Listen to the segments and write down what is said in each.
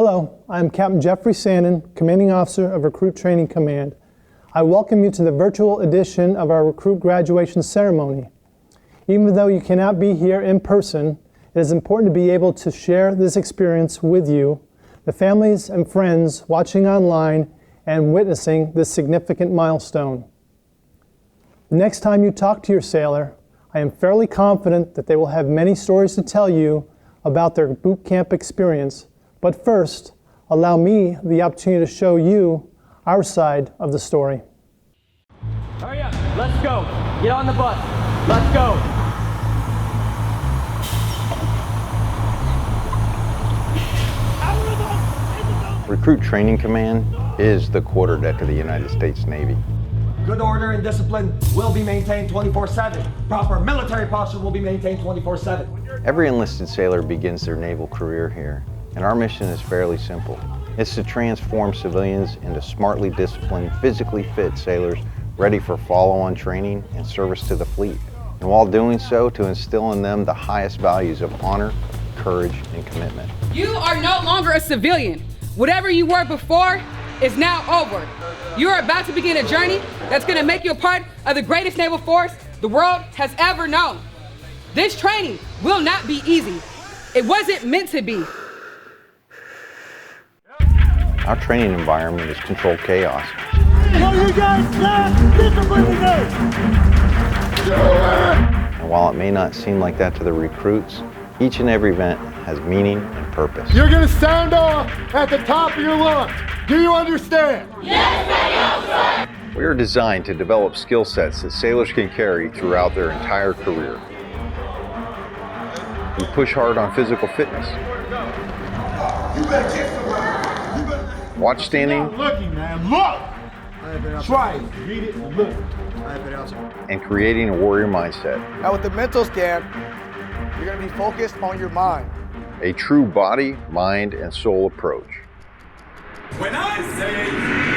Hello, I'm Captain Jeffrey Sandin, Commanding Officer of Recruit Training Command. I welcome you to the virtual edition of our recruit graduation ceremony. Even though you cannot be here in person, it is important to be able to share this experience with you, the families and friends watching online and witnessing this significant milestone. The next time you talk to your sailor, I am fairly confident that they will have many stories to tell you about their boot camp experience. But first, allow me the opportunity to show you our side of the story. Hurry up, let's go. Get on the bus, let's go. Recruit Training Command is the quarterdeck of the United States Navy. Good order and discipline will be maintained 24/7. Proper military posture will be maintained 24/7. Every enlisted sailor begins their naval career here, and our mission is fairly simple. It's to transform civilians into smartly disciplined, physically fit sailors ready for follow-on training and service to the fleet. And while doing so, to instill in them the highest values of honor, courage, and commitment. You are no longer a civilian. Whatever you were before is now over. You are about to begin a journey that's going to make you a part of the greatest naval force the world has ever known. This training will not be easy. It wasn't meant to be. Our training environment is controlled chaos. You guys not disciplined today! And while it may not seem like that to the recruits, each and every event has meaning and purpose. You're gonna sound off at the top of your lungs. Do you understand? We are designed to develop skill sets that sailors can carry throughout their entire career. We push hard on physical fitness. Watch standing. Stop looking, man. Look! Try it. Read it and look. And creating a warrior mindset. Now with the mental scan, you're going to be focused on your mind. A true body, mind, and soul approach. When I say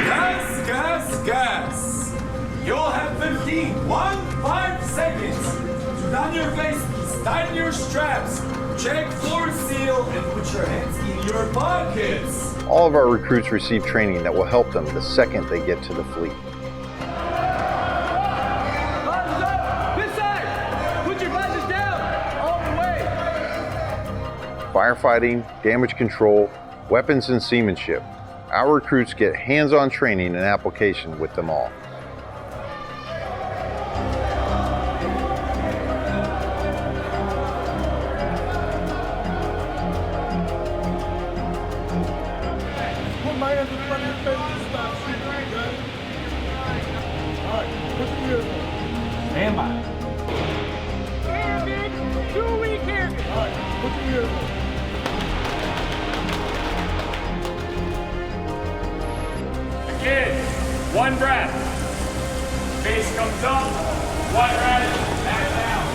gas, gas, gas, you'll have 15 seconds to down your face, tighten your straps, check floor seal, and put your hands in your pockets. All of our recruits receive training that will help them the second they get to the fleet. This side, put your glasses down, all the way. Firefighting, damage control, weapons and seamanship. Our recruits get hands-on training and application with them all. Put my hands in front of your face and stop shooting, okay? All right, put your ears on. Stand by. All right, put your ears on. Again, one breath. Face comes up, one breath, back down.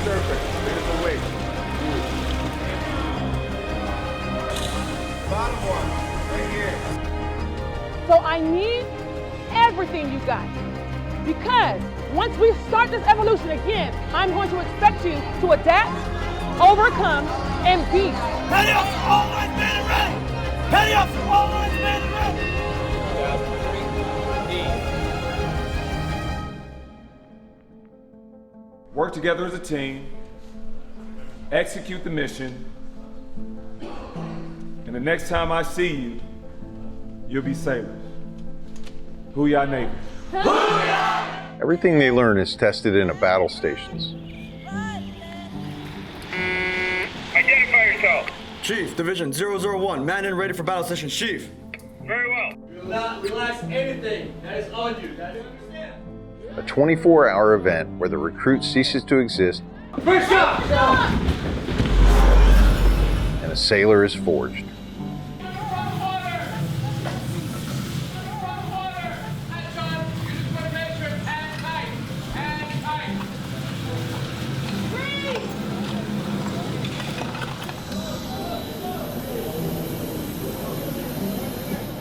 Perfect. There's the weight. Bottom one, right here. So I need everything you got. Because once we start this evolution again, I'm going to expect you to adapt, overcome, and be. Ready up, all lines, man, and ready! Ready up, all lines, man, and ready! Work together as a team, execute the mission, and the next time I see you, you'll be sailors. Hoo-yah Navy. Everything they learn is tested in a battle stations. Identify yourself. Chief, Division 001, man in ready for battle session, Chief. Very well. Do not relax anything that is on you. Now, do you understand? A 24-hour event where the recruit ceases to exist First shot! and a sailor is forged.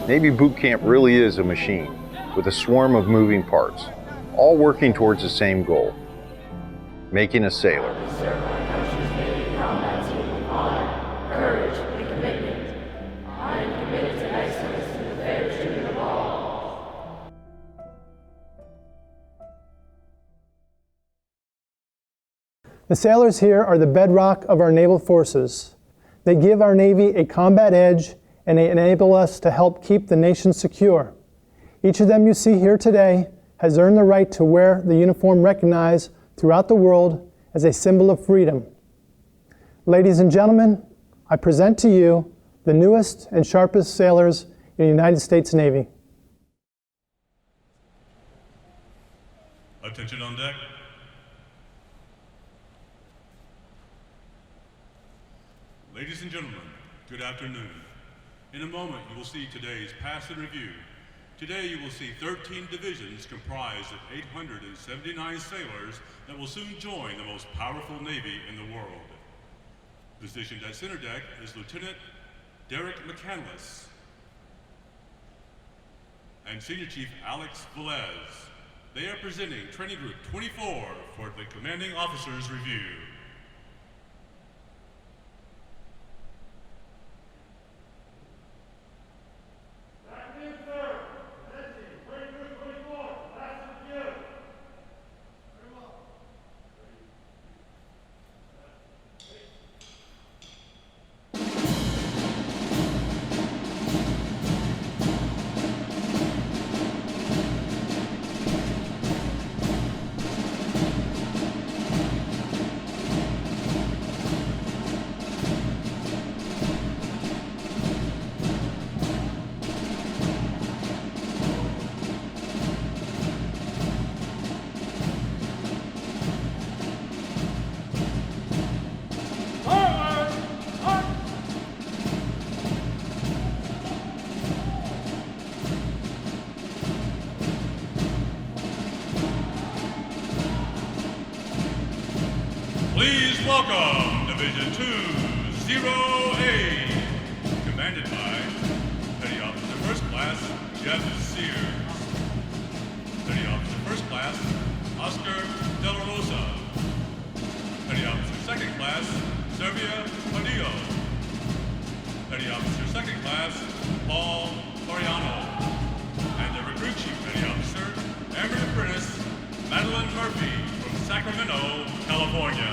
Navy boot camp really is a machine with a swarm of moving parts. all working towards the same goal, making a sailor. The sailors here are the bedrock of our naval forces. They give our Navy a combat edge and they enable us to help keep the nation secure. Each of them you see here today has earned the right to wear the uniform recognized throughout the world as a symbol of freedom. Ladies and gentlemen, I present to you the newest and sharpest sailors in the United States Navy. Attention on deck. Ladies and gentlemen, good afternoon. In a moment, you will see today's pass and review. Today, you will see 13 divisions comprised of 879 sailors that will soon join the most powerful Navy in the world. Positioned at center deck is Lieutenant Derek McCandless and Senior Chief Alex Velez. They are presenting Training Group 24 for the Commanding Officer's Review. Please welcome Division 2-0A, commanded by Petty Officer First Class Jeff Sears, Petty Officer First Class Oscar De La Rosa, Petty Officer Second Class Servia Padillo, Petty Officer Second Class Paul Floriano, and the Recruit Chief Petty Officer Airman Apprentice Madeline Murphy from Sacramento, California.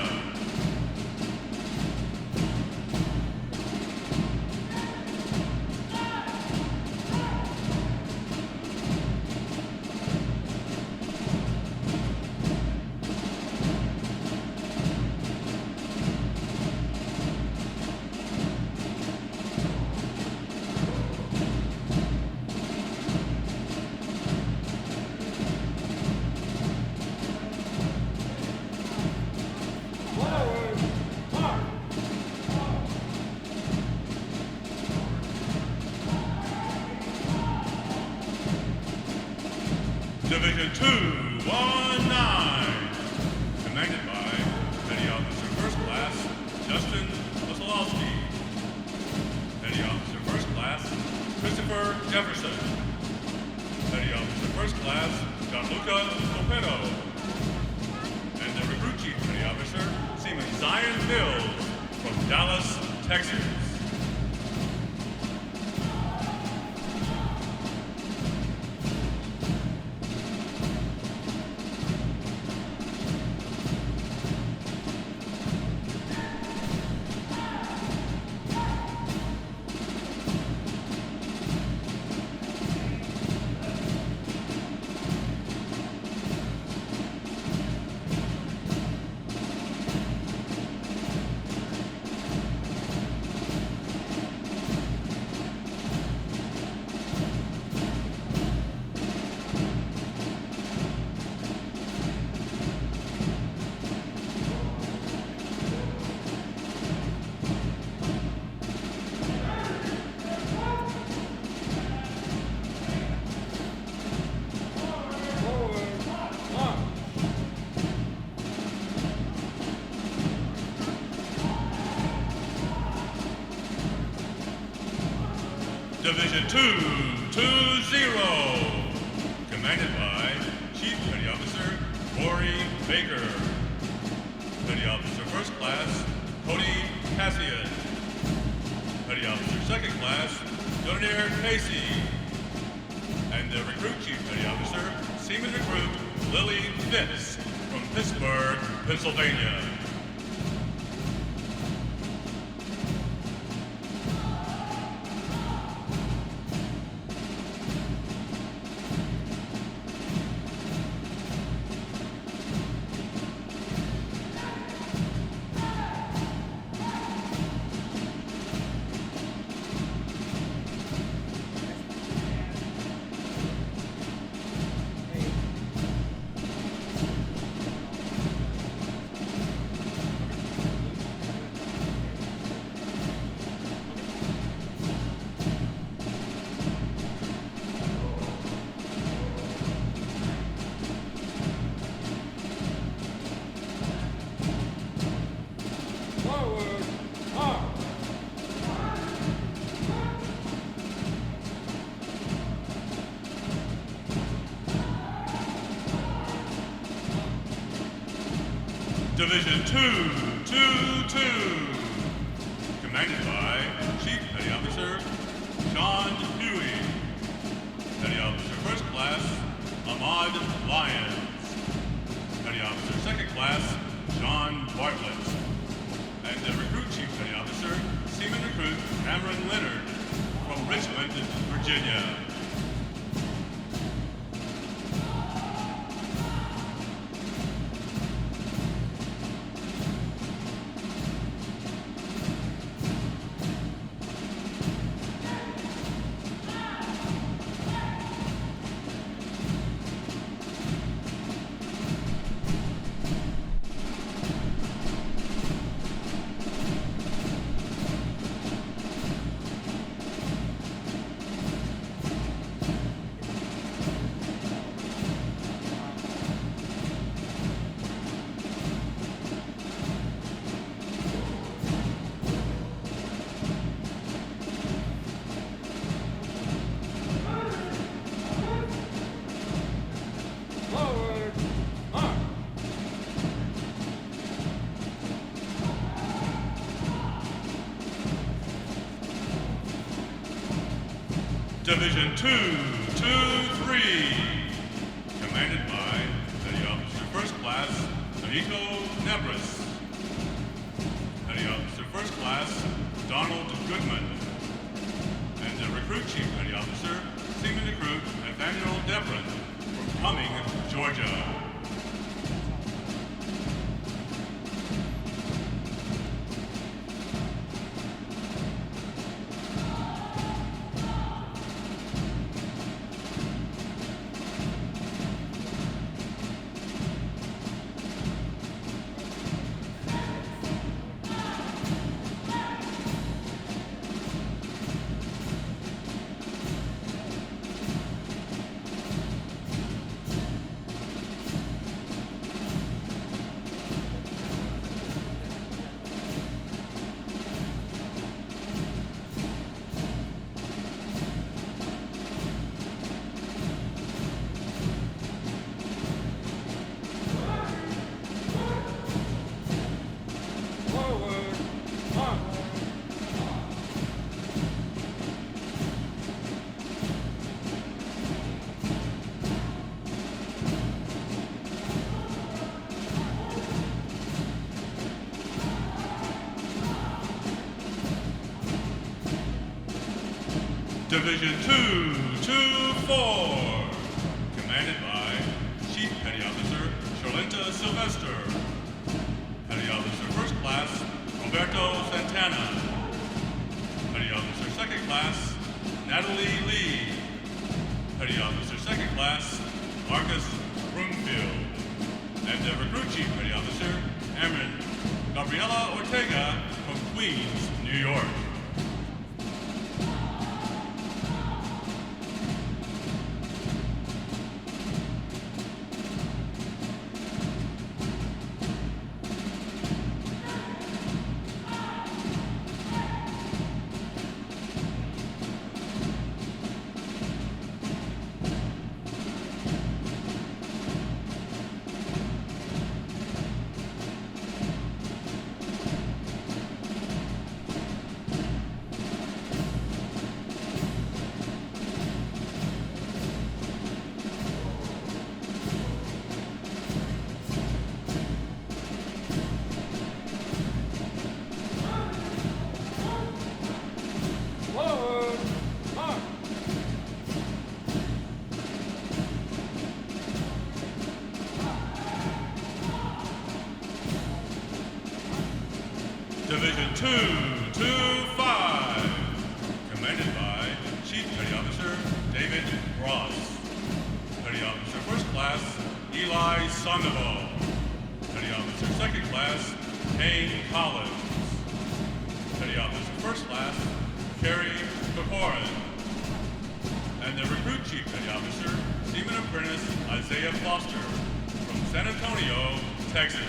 Division 2-1-9, commanded by Petty Officer First Class Justin Osolowski, Petty Officer First Class Christopher Jefferson, Petty Officer First Class Gianluca Lopetto, and the Recruit Chief Petty Officer Seaman Zion Mills from Dallas, Texas. Division 2-2-0, commanded by Chief Petty Officer Baker. Petty Officer First Class Cody Cassian. Petty Officer Second Class Donaire Casey. And the Recruit Chief Petty Officer Seaman Recruit Lily Fitz from Pittsburgh, Pennsylvania. Division 222, commanded by Chief Petty Officer Sean Huey. Petty Officer First Class Ahmad Lyons. Petty Officer Second Class Sean Bartlett. And the Recruit Chief Petty Officer Seaman Recruit Cameron Leonard from Richmond, Virginia. Division 223, commanded by Petty Officer First Class Benito Nebris. Petty Officer First Class Donald Goodman. And the Recruit Chief Petty Officer Seaman Recruit Nathaniel Debron from Cumming, Georgia. Division 224, commanded by Chief Petty Officer Charlenta Sylvester. Petty Officer First Class Roberto Santana. Petty Officer Second Class Natalie Lee. Petty Officer Second Class Marcus Broomfield. And the Recruit Chief Petty Officer Airman Gabriela Ortega from Queens, New York. Division 225, commanded by Chief Petty Officer David Ross. Petty Officer First Class Eli Sandoval. Petty Officer Second Class Kane Collins. Petty Officer First Class Kerry Peporin. And the Recruit Chief Petty Officer Seaman Apprentice Isaiah Foster from San Antonio, Texas.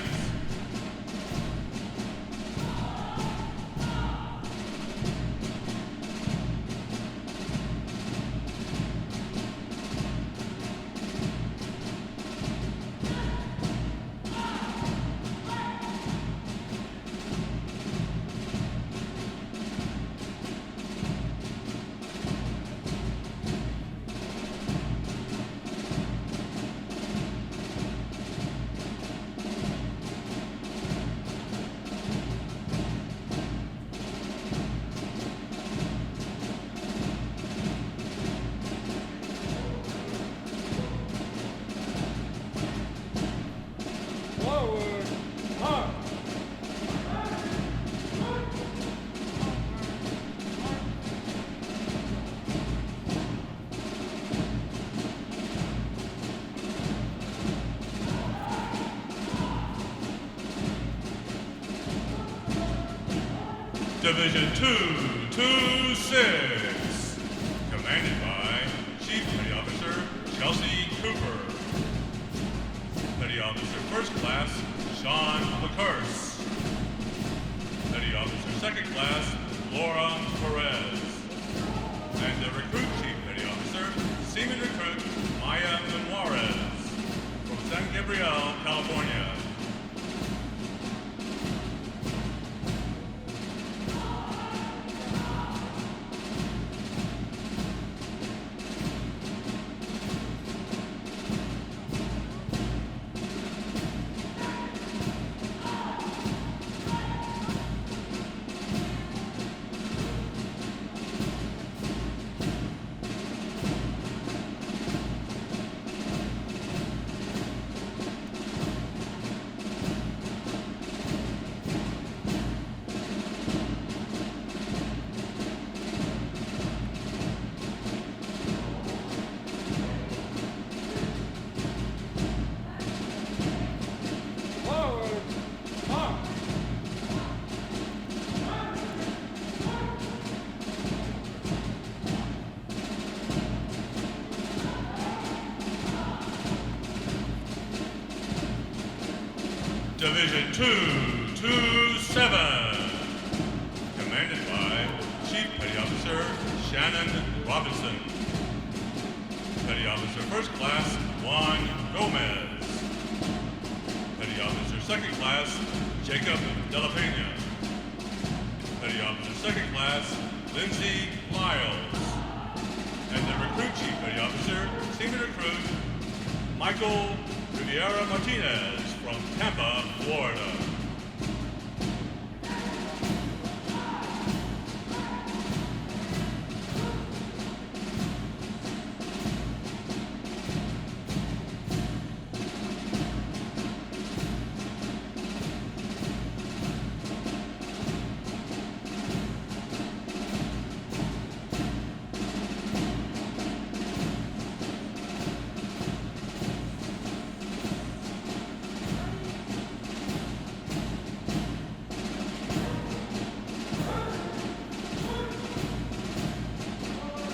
Forward, march. Division 226, commanded by Chief Petty Officer Chelsea Cooper. Petty Officer First Class Sean LaCurse. Petty Officer Second Class Laura Perez. And the Recruit Chief Petty Officer Seaman Recruit Maya Menuarez from San Gabriel, California. Forward, march. Division 227, commanded by Chief Petty Officer Shannon Robinson. Petty Officer First Class Juan Gomez. Petty Officer Second Class Jacob De La Pena. Petty Officer Second Class Lindsay Lyles. And the Recruit Chief Petty Officer Seaman Recruit Michael Riviera Martinez from Tampa, Florida.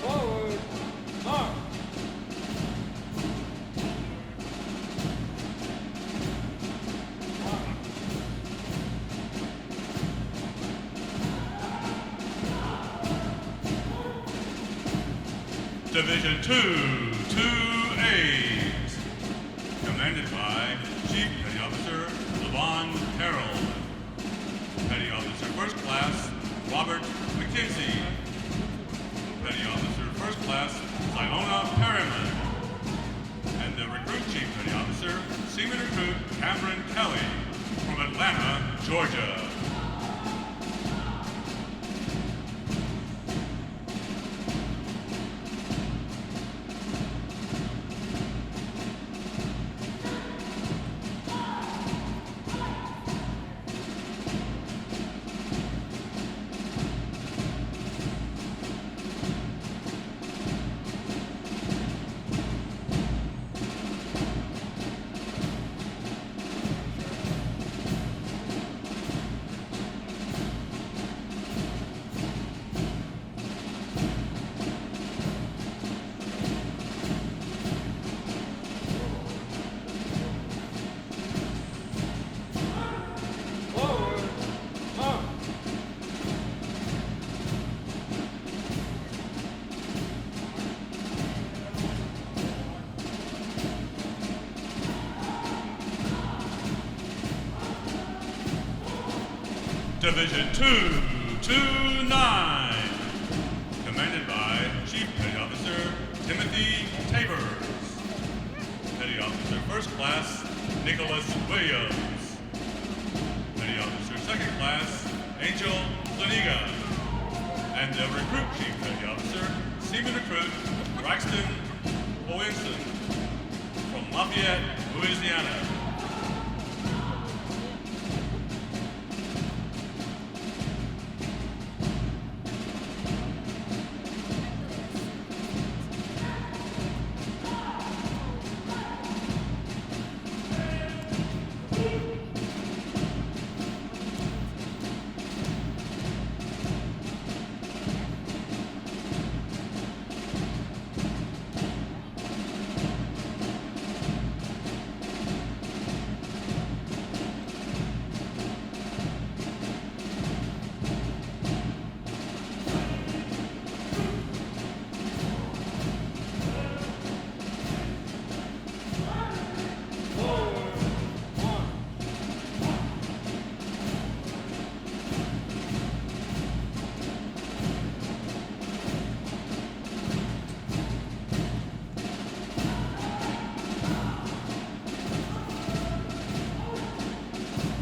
Forward, march. Division 228, commanded by Chief Petty Officer Levon Harold. Petty Officer First Class Robert McKenzie. Petty Officer First Class Ilona Perriman. And the Recruit Chief Petty Officer Seaman Recruit Cameron Kelly from Atlanta, Georgia. Division 229, commanded by Chief Petty Officer Timothy Tabers. Petty Officer First Class Nicholas Williams. Petty Officer Second Class Angel Zuniga. And the Recruit Chief Petty Officer Seaman Recruit Braxton Owenson from Lafayette, Louisiana.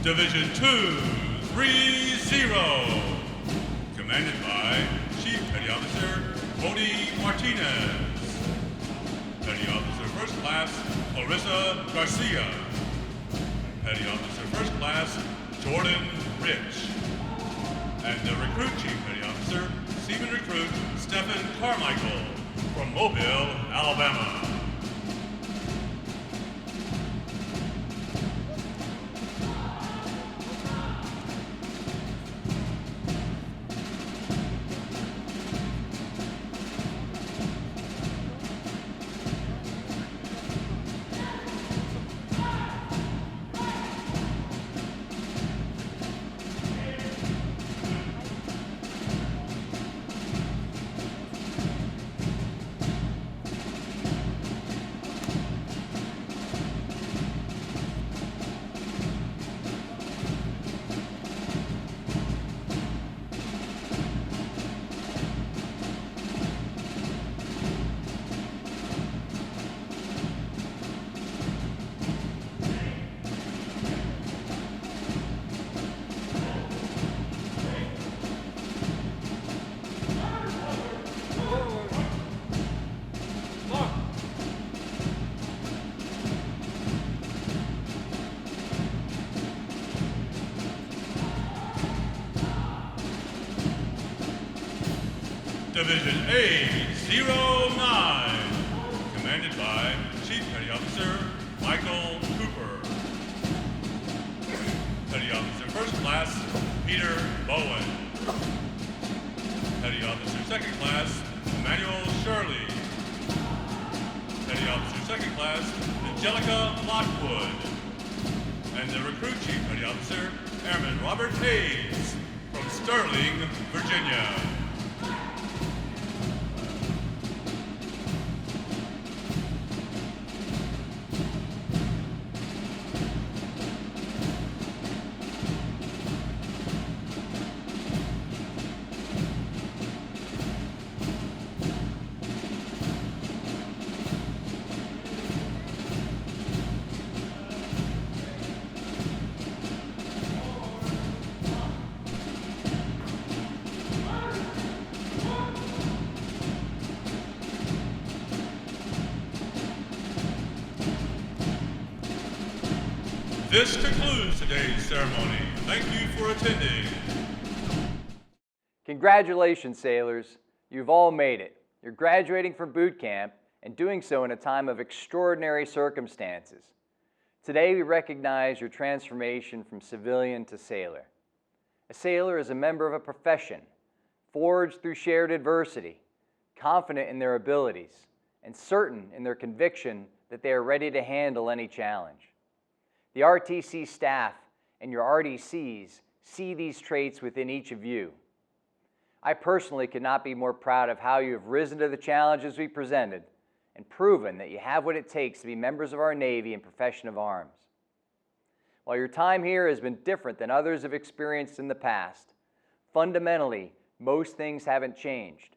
Division 230, commanded by Chief Petty Officer Cody Martinez. Petty Officer First Class Clarissa Garcia. Petty Officer First Class Jordan Rich. And the Recruit Chief Petty Officer Seaman Recruit Stephen Carmichael from Mobile, Alabama. Division A09, commanded by Chief Petty Officer Michael Cooper. Petty Officer First Class Peter Bowen. Petty Officer Second Class Emmanuel Shirley. Petty Officer Second Class Angelica Lockwood. And the Recruit Chief Petty Officer Airman Robert Hayes from Sterling, Virginia. This concludes today's ceremony. Thank you for attending. Congratulations, sailors. You've all made it. You're graduating from boot camp and doing so in a time of extraordinary circumstances. Today, we recognize your transformation from civilian to sailor. A sailor is a member of a profession, forged through shared adversity, confident in their abilities, and certain in their conviction that they are ready to handle any challenge. The RTC staff and your RDCs see these traits within each of you. I personally could not be more proud of how you have risen to the challenges we presented and proven that you have what it takes to be members of our Navy and profession of arms. While your time here has been different than others have experienced in the past, fundamentally, most things haven't changed.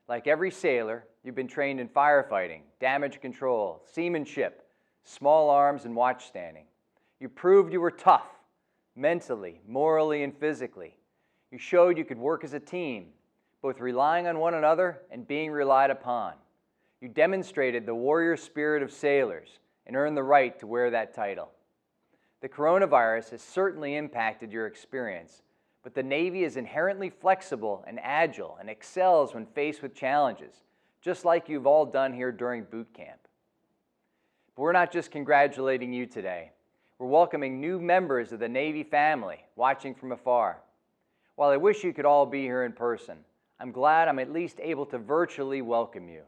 Like every sailor, you've been trained in firefighting, damage control, seamanship, small arms, and watch standing. You proved you were tough, mentally, morally, and physically. You showed you could work as a team, both relying on one another and being relied upon. You demonstrated the warrior spirit of sailors and earned the right to wear that title. The coronavirus has certainly impacted your experience, but the Navy is inherently flexible and agile and excels when faced with challenges, just like you've all done here during boot camp. But we're not just congratulating you today. We're welcoming new members of the Navy family watching from afar. While I wish you could all be here in person, I'm glad I'm at least able to virtually welcome you.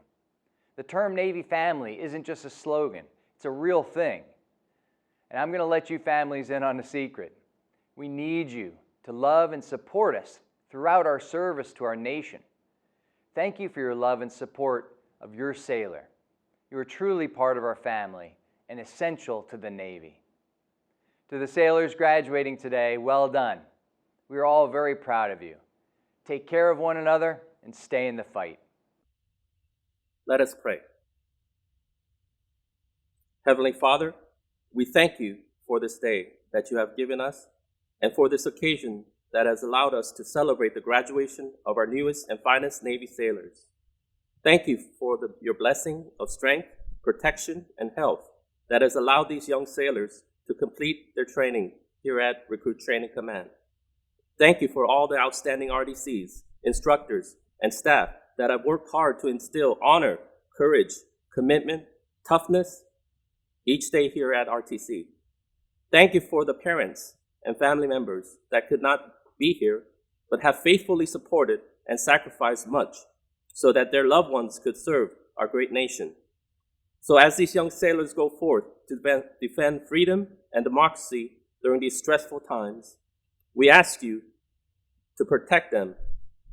The term Navy family isn't just a slogan, it's a real thing. And I'm going to let you families in on a secret. We need you to love and support us throughout our service to our nation. Thank you for your love and support of your sailor. You are truly part of our family and essential to the Navy. To the sailors graduating today, well done. We are all very proud of you. Take care of one another and stay in the fight. Let us pray. Heavenly Father, we thank you for this day that you have given us and for this occasion that has allowed us to celebrate the graduation of our newest and finest Navy sailors. Thank you for your blessing of strength, protection, and health that has allowed these young sailors to complete their training here at Recruit Training Command. Thank you for all the outstanding RDCs, instructors, and staff that have worked hard to instill honor, courage, commitment, toughness each day here at RTC. Thank you for the parents and family members that could not be here, but have faithfully supported and sacrificed much so that their loved ones could serve our great nation. So as these young sailors go forth to defend freedom and democracy during these stressful times, we ask you to protect them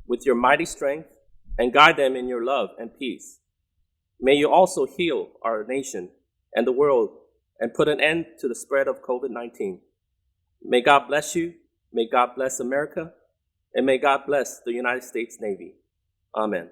with your mighty strength and guide them in your love and peace. May you also heal our nation and the world and put an end to the spread of COVID-19. May God bless you, may God bless America, and may God bless the United States Navy. Amen.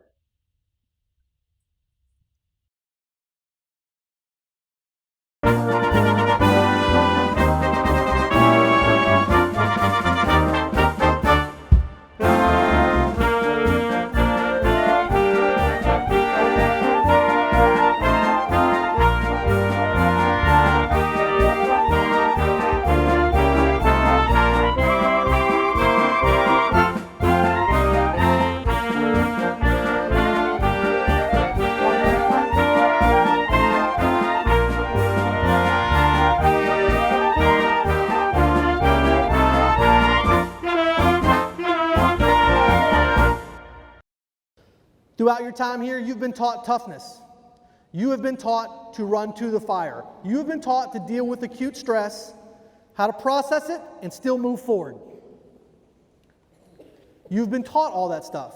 Throughout your time here, you've been taught toughness. You have been taught to run to the fire. You have been taught to deal with acute stress, how to process it, and still move forward. You've been taught all that stuff.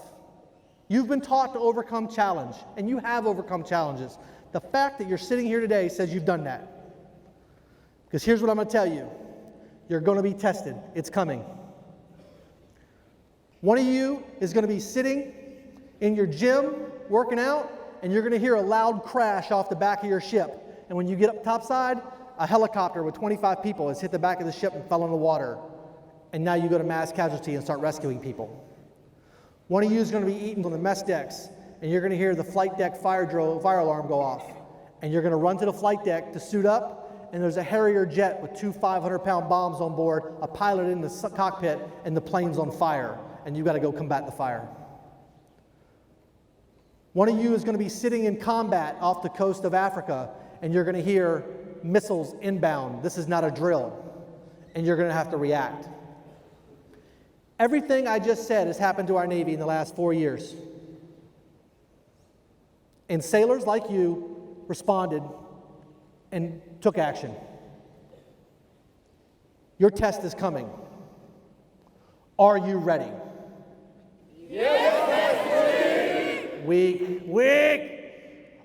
You've been taught to overcome challenge, and you have overcome challenges. The fact that you're sitting here today says you've done that. Because here's what I'm going to tell you. You're going to be tested. It's coming. One of you is going to be sitting in your gym, working out, and you're going to hear a loud crash off the back of your ship. And when you get up topside, a helicopter with 25 people has hit the back of the ship and fell in the water. And now you go to mass casualty and start rescuing people. One of you is going to be eaten on the mess decks, and you're going to hear the flight deck fire alarm go off. And you're going to run to the flight deck to suit up, and there's a Harrier jet with 2 500-pound bombs on board, a pilot in the cockpit, and the plane's on fire. And you've got to go combat the fire. One of you is going to be sitting in combat off the coast of Africa, and you're going to hear missiles inbound. This is not a drill, and you're going to have to react. Everything I just said has happened to our Navy in the last 4 years. And sailors like you responded and took action. Your test is coming. Are you ready? Yes, Weak.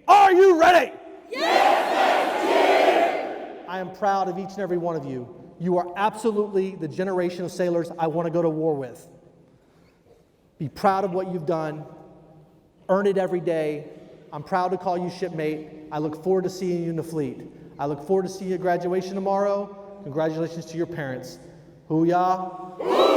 Are you ready? Yes, I am proud of each and every one of you. You are absolutely the generation of sailors I want to go to war with. Be proud of what you've done. Earn it every day. I'm proud to call you shipmate. I look forward to seeing you in the fleet. I look forward to seeing you at graduation tomorrow. Congratulations to your parents. Hoo-yah.